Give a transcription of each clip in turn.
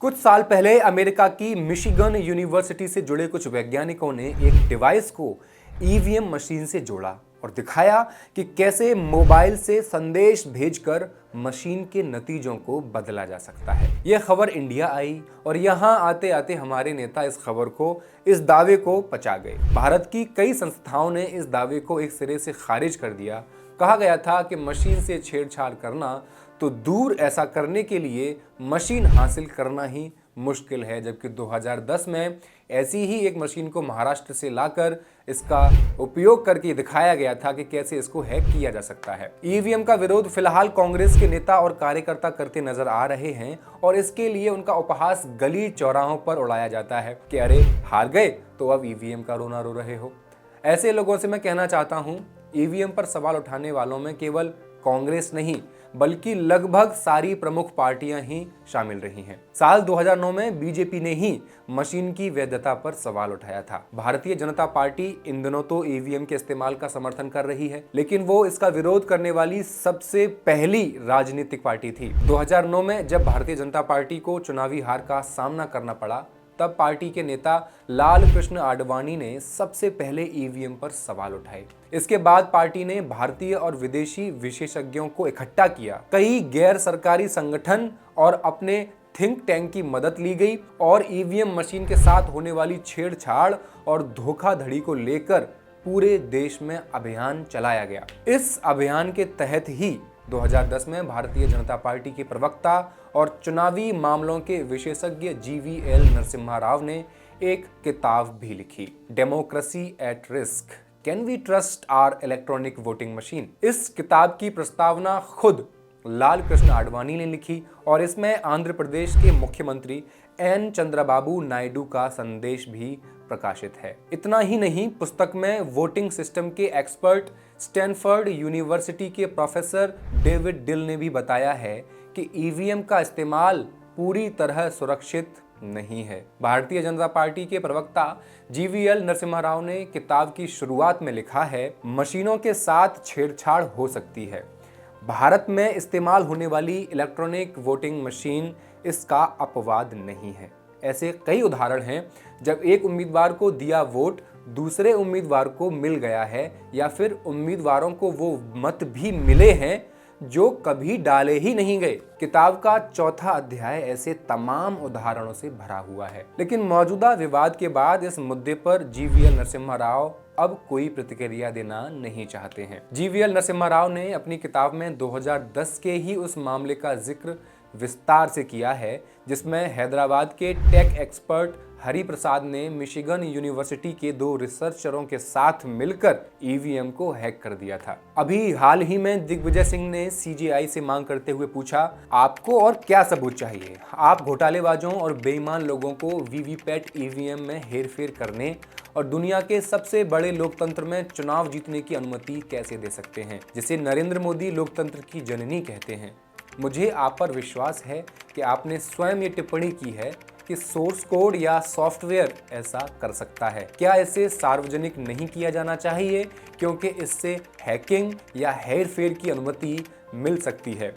कुछ साल पहले अमेरिका की मिशिगन यूनिवर्सिटी से जुड़े कुछ वैज्ञानिकों ने एक डिवाइस को ईवीएम मशीन से जोड़ा और दिखाया कि कैसे मोबाइल से संदेश भेजकर मशीन के नतीजों को बदला जा सकता है। यह खबर इंडिया आई और यहां आते आते हमारे नेता इस दावे को पचा गए। भारत की कई संस्थाओं ने इस दावे को एक सिरे से खारिज कर दिया। कहा गया था कि मशीन से छेड़छाड़ करना तो दूर, ऐसा करने के लिए मशीन हासिल करना ही मुश्किल है। जबकि 2010 में ऐसी ही एक मशीन को महाराष्ट्र से लाकर इसका उपयोग करके दिखाया गया था कि कैसे इसको हैक किया जा सकता है। ईवीएम का विरोध फिलहाल कांग्रेस के नेता और कार्यकर्ता करते नजर आ रहे हैं और इसके लिए उनका उपहास गली चौराहों पर उड़ाया जाता है कि अरे हार गए तो अब ईवीएम का रोना रो रहे हो। ऐसे लोगों से मैं कहना चाहता हूं, ईवीएम पर सवाल उठाने वालों में केवल कांग्रेस नहीं बल्कि लगभग सारी प्रमुख पार्टियां ही शामिल रही हैं। साल 2009 में बीजेपी ने ही मशीन की वैधता पर सवाल उठाया था। भारतीय जनता पार्टी इन दिनों तो ईवीएम के इस्तेमाल का समर्थन कर रही है, लेकिन वो इसका विरोध करने वाली सबसे पहली राजनीतिक पार्टी थी। 2009 में जब भारतीय जनता पार्टी को चुनावी हार का सामना करना पड़ा, तब पार्टी के नेता लाल कृष्ण आडवाणी ने सबसे पहले ईवीएम पर सवाल उठाए। इसके बाद पार्टी ने भारतीय और विदेशी विशेषज्ञों को इकट्ठा किया। कई गैर सरकारी संगठन और अपने थिंक टैंक की मदद ली गई और ईवीएम मशीन के साथ होने वाली छेड़छाड़ और धोखाधड़ी को लेकर पूरे देश में अभियान चलाया गया। इस अभियान के तहत ही 2010 में भारतीय जनता पार्टी के प्रवक्ता और चुनावी मामलों के विशेषज्ञ जीवीएल नरसिम्हा राव ने एक किताब भी लिखी, democracy at risk, can we trust our electronic voting machine. इस किताब की प्रस्तावना खुद लाल कृष्ण आडवाणी ने लिखी और इसमें आंध्र प्रदेश के मुख्यमंत्री एन चंद्रबाबू नायडू का संदेश भी प्रकाशित है। इतना ही नहीं, पुस्तक में वोटिंग सिस्टम के एक्सपर्ट स्टैनफोर्ड यूनिवर्सिटी के प्रोफेसर डेविड डिल ने भी बताया है कि ईवीएम का इस्तेमाल पूरी तरह सुरक्षित नहीं है। भारतीय जनता पार्टी के प्रवक्ता जीवीएल नरसिम्हा राव ने किताब की शुरुआत में लिखा है, मशीनों के साथ छेड़छाड़ हो सकती है। भारत में इस्तेमाल होने वाली इलेक्ट्रॉनिक वोटिंग मशीन इसका अपवाद नहीं है। ऐसे कई उदाहरण हैं जब एक उम्मीदवार को दिया वोट दूसरे उम्मीदवार को मिल गया है या फिर उम्मीदवारों को वो मत भी मिले हैं जो कभी डाले ही नहीं गए। किताब का चौथा अध्याय ऐसे तमाम उदाहरणों से भरा हुआ है। लेकिन मौजूदा विवाद के बाद इस मुद्दे पर जीवीएल नरसिम्हा राव अब कोई प्रतिक्रिया देना नहीं चाहते हैं। जीवीएल नरसिम्हा राव ने अपनी किताब में 2010 के ही उस मामले का जिक्र विस्तार से किया है जिसमें हैदराबाद के टेक एक्सपर्ट हरि प्रसाद ने मिशिगन यूनिवर्सिटी के 2 रिसर्चरों के साथ मिलकर ईवीएम को हैक कर दिया था। अभी हाल ही में दिग्विजय सिंह ने सीजीआई से मांग करते हुए पूछा, आपको और क्या सबूत चाहिए? आप घोटालेबाजों और बेईमान लोगों को वीवीपैट ईवीएम में हेरफेर करने और दुनिया के सबसे बड़े लोकतंत्र में चुनाव जीतने की अनुमति कैसे दे सकते हैं, जिसे नरेंद्र मोदी लोकतंत्र की जननी कहते हैं? मुझे आप पर विश्वास है कि आपने स्वयं ये टिप्पणी की है कि सोर्स कोड या सॉफ्टवेयर ऐसा कर सकता है। क्या इसे सार्वजनिक नहीं किया जाना चाहिए क्योंकि इससे हैकिंग या हेरफेर की अनुमति मिल सकती है?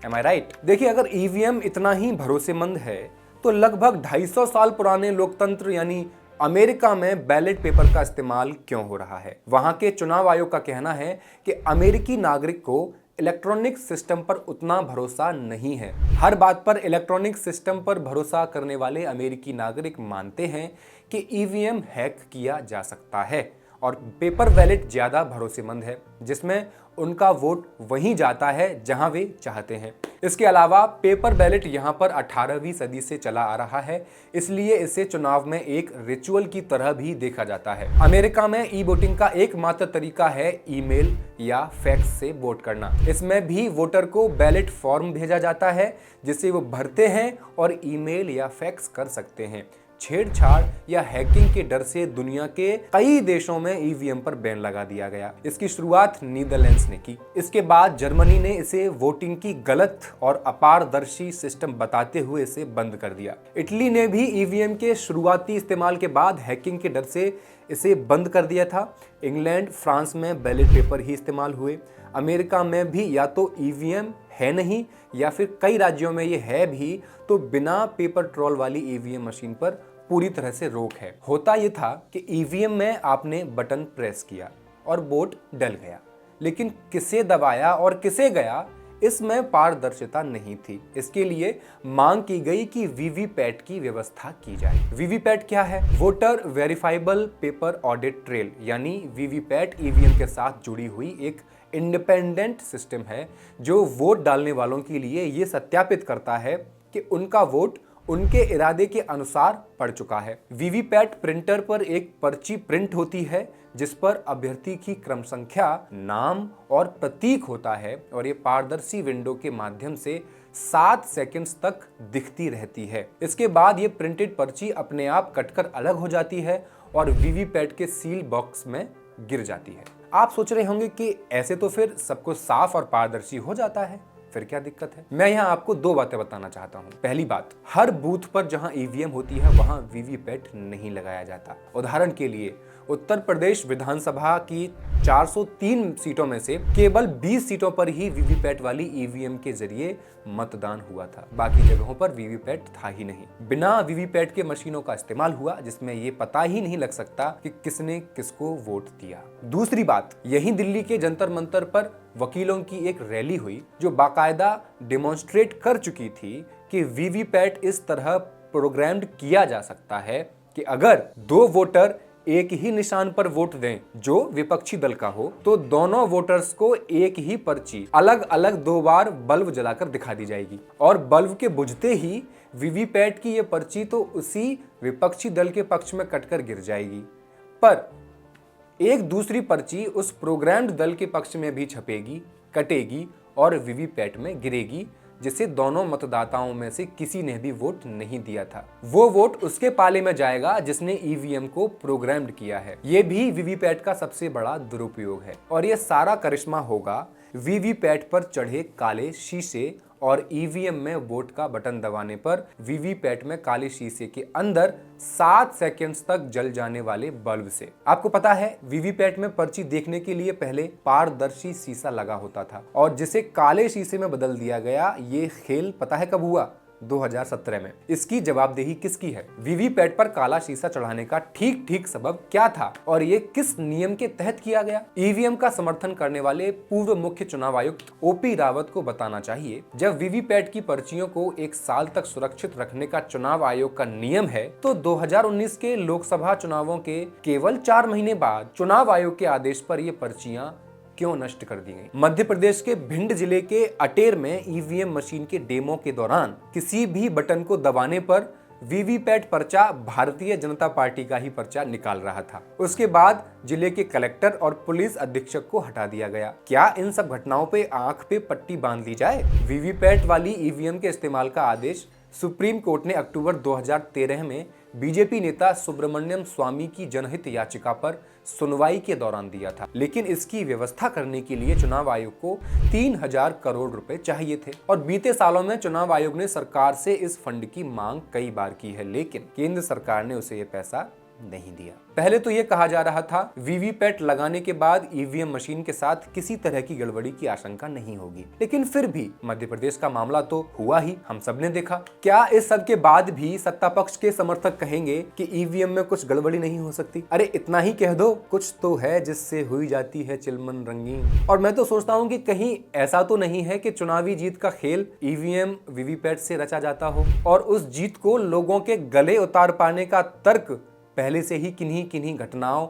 एम आई राइट? देखिए, अगर ईवीएम इतना ही भरोसेमंद है तो लगभग 250 साल पुराने लोकतंत्र यानी अमेरिका में बैलेट पेपर का इस्तेमाल क्यों हो रहा है? वहां के चुनाव आयोग का कहना है कि अमेरिकी नागरिक को इलेक्ट्रॉनिक सिस्टम पर उतना भरोसा नहीं है। हर बात पर इलेक्ट्रॉनिक सिस्टम पर भरोसा करने वाले अमेरिकी नागरिक मानते हैं कि ईवीएम हैक किया जा सकता है और पेपर बैलेट ज्यादा भरोसेमंद है, जिसमें उनका वोट वहीं जाता है जहां वे चाहते हैं। इसके अलावा पेपर बैलेट यहां पर 18वीं सदी से चला आ रहा है, इसलिए इसे चुनाव में एक रिचुअल की तरह भी देखा जाता है। अमेरिका में ई वोटिंग का एकमात्र तरीका है ईमेल या फैक्स से वोट करना। इसमें भी वोटर को बैलेट फॉर्म भेजा जाता है जिसे वो भरते हैं और ईमेल या फैक्स कर सकते हैं। छेड़छाड़ या हैकिंग के डर से दुनिया के कई देशों में ईवीएम पर बैन लगा दिया गया। इसकी शुरुआत नीदरलैंड्स ने की। इसके बाद जर्मनी ने इसे वोटिंग की गलत और अपारदर्शी सिस्टम बताते हुए इसे बंद कर दिया। इटली ने भी ईवीएम के शुरुआती इस्तेमाल के बाद हैकिंग के डर से इसे बंद कर दिया था। इंग्लैंड, फ्रांस में बैलेट पेपर ही इस्तेमाल हुए। अमेरिका में भी या तो ईवीएम है नहीं या फिर कई राज्यों में ये है भी तो बिना पेपर ट्रॉल वाली ईवीएम मशीन पर पूरी तरह से रोक है। होता ये था कि ईवीएम में आपने बटन प्रेस किया और वोट डल गया, लेकिन किसे दबाया और किसे गया इसमें पारदर्शिता नहीं थी। इसके लिए मांग की गई कि वीवीपैट की व्यवस्था की जाए। वीवीपैट क्या है? Voter verifiable paper audit trail, यानी वीवीपैट ईवीएम के साथ जुड़ी हुई एक इंडिपेंडेंट सिस्टम है जो वोट डालने वालों के लिए ये सत्यापित करता है कि उनका वोट उनके इरादे के अनुसार पड़ चुका है। वीवीपैट प्रिंटर पर एक पर्ची प्रिंट होती है जिस पर अभ्यर्थी की क्रम संख्या, नाम और प्रतीक होता है और ये पारदर्शी विंडो के माध्यम से 7 सेकंड्स तक दिखती रहती है। इसके बाद ये प्रिंटेड पर्ची अपने आप कटकर अलग हो जाती है और वीवीपैट के सील बॉक्स में गिर जाती है। आप सोच रहे होंगे कि ऐसे तो फिर सब कुछ साफ और पारदर्शी हो जाता है, फिर क्या दिक्कत है? मैं यहाँ आपको 2 बातें बताना चाहता हूँ। पहली बात, हर बूथ पर जहाँ ईवीएम होती है वहाँ वीवीपैट नहीं लगाया जाता। उदाहरण के लिए उत्तर प्रदेश विधानसभा की 403 सीटों में से केवल 20 सीटों पर ही वीवीपैट वाली ईवीएम के जरिए मतदान हुआ था। बाकी जगहों पर वीवीपैट था ही नहीं। बिना वीवीपैट के मशीनों का इस्तेमाल हुआ जिसमें ये पता ही नहीं लग सकता कि किसने किसको वोट दिया। दूसरी बात, यही दिल्ली के जंतर मंतर पर वकीलों की एक रैली हुई जो बाकायदा डेमोन्स्ट्रेट कर चुकी थी कि वीवीपैट इस तरह प्रोग्राम्ड किया जा सकता है कि अगर 2 वोटर एक ही निशान पर वोट दें जो विपक्षी दल का हो तो दोनों वोटर्स को एक ही पर्ची अलग अलग 2 बार बल्ब जलाकर दिखा दी जाएगी और बल्ब के बुझते ही वीवीपैट की ये पर्ची तो उसी विपक्षी दल के पक्ष में कटकर गिर जाएगी, पर एक दूसरी पर्ची उस प्रोग्राम्ड दल के पक्ष में भी छपेगी, कटेगी और वीवीपैट में गिरेगी, जिसे दोनों मतदाताओं में से किसी ने भी वोट नहीं दिया था। वो वोट उसके पाले में जाएगा जिसने ईवीएम को प्रोग्राम्ड किया है। ये भी वीवीपैट का सबसे बड़ा दुरुपयोग है और ये सारा करिश्मा होगा वीवीपैट पर चढ़े काले शीशे और ईवीएम में वोट का बटन दबाने पर वीवीपैट में काले शीशे के अंदर 7 सेकंड्स तक जल जाने वाले बल्ब से। आपको पता है वीवीपैट में पर्ची देखने के लिए पहले पारदर्शी शीशा लगा होता था और जिसे काले शीशे में बदल दिया गया। ये खेल पता है कब हुआ? 2017 में। इसकी जवाबदेही किसकी है? वीवीपैट पर काला शीशा चढ़ाने का ठीक सबब क्या था और ये किस नियम के तहत किया गया? ईवीएम का समर्थन करने वाले पूर्व मुख्य चुनाव आयुक्त ओपी रावत को बताना चाहिए, जब वीवीपैट की पर्चियों को 1 साल तक सुरक्षित रखने का चुनाव आयोग का नियम है तो 2019 के लोकसभा चुनावों के केवल 4 महीने बाद चुनाव आयोग के आदेश पर ये पर्चियां क्यों नष्ट कर दी गई? मध्य प्रदेश के भिंड जिले के अटेर में ईवीएम मशीन के डेमो के दौरान किसी भी बटन को दबाने पर वीवीपैट पर्चा भारतीय जनता पार्टी का ही पर्चा निकाल रहा था। उसके बाद जिले के कलेक्टर और पुलिस अधीक्षक को हटा दिया गया। क्या इन सब घटनाओं पे आंख पे पट्टी बांध ली जाए? वीवीपैट वाली ईवीएम के इस्तेमाल का आदेश सुप्रीम कोर्ट ने अक्टूबर 2013 में बीजेपी नेता सुब्रमण्यम स्वामी की जनहित याचिका पर सुनवाई के दौरान दिया था, लेकिन इसकी व्यवस्था करने के लिए चुनाव आयोग को 3000 करोड़ रुपए चाहिए थे और बीते सालों में चुनाव आयोग ने सरकार से इस फंड की मांग कई बार की है, लेकिन केंद्र सरकार ने उसे ये पैसा नहीं दिया। पहले तो ये कहा जा रहा था वीवीपैट लगाने के बाद ईवीएम मशीन के साथ किसी तरह की गड़बड़ी की आशंका नहीं होगी, लेकिन फिर भी मध्य प्रदेश का मामला तो हुआ ही, हम सब ने देखा। क्या इस सब के बाद भी सत्ता पक्ष के समर्थक कहेंगे कि ईवीएम में कुछ गड़बड़ी नहीं हो सकती? अरे इतना ही कह दो, कुछ तो है जिससे हुई जाती है चिलमन रंगीन। और मैं तो सोचता हूँ कि कहीं ऐसा तो नहीं है कि चुनावी जीत का खेल ईवीएम वीवीपैट से रचा जाता हो और उस जीत को लोगों के गले उतार पाने का तर्क पहले से ही किन्हीं घटनाओं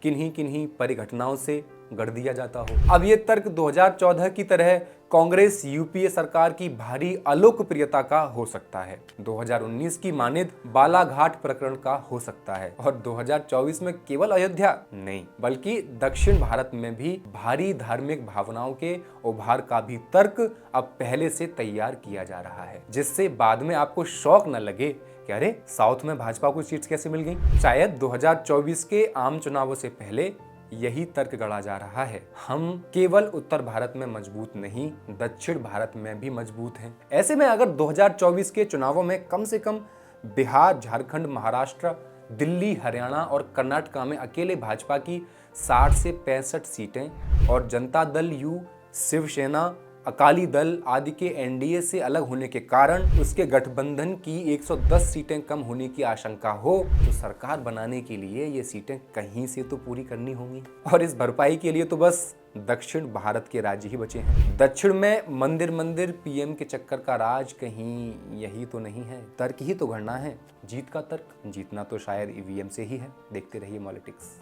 किन्हीं परिघटनाओं से गढ़ दिया जाता हो। अब ये तर्क 2014 की तरह कांग्रेस यूपीए सरकार की भारी अलोकप्रियता का हो सकता है, 2019 की मानिद बालाघाट प्रकरण का हो सकता है और 2024 में केवल अयोध्या नहीं बल्कि दक्षिण भारत में भी भारी धार्मिक भावनाओं के उभार का भी तर्क अब पहले से तैयार किया जा रहा है, जिससे बाद में आपको शौक न लगे कि अरे साउथ में भाजपा को सीट्स कैसे मिल गई। शायद 2024 के आम चुनावों से पहले यही तर्क गढ़ा जा रहा है। हम केवल उत्तर भारत में मजबूत नहीं, दक्षिण भारत में भी मजबूत हैं। ऐसे में अगर 2024 के चुनावों में कम से कम बिहार, झारखंड, महाराष्ट्र, दिल्ली, हरियाणा और कर्नाटक में अकेले भाजपा की 60 से 65 सीटें और जनता दल यू शिवसेना, अकाली दल आदि के एनडीए से अलग होने के कारण उसके गठबंधन की 110 सीटें कम होने की आशंका हो तो सरकार बनाने के लिए ये सीटें कहीं से तो पूरी करनी होंगी। और इस भरपाई के लिए तो बस दक्षिण भारत के राज्य ही बचे हैं। दक्षिण में मंदिर मंदिर पीएम के चक्कर का राज कहीं यही तो नहीं है। तर्क ही तो गढ़ना है, जीत का तर्क। जीतना तो शायद ईवीएम से ही है। देखते रहिए मॉलिटिक्स।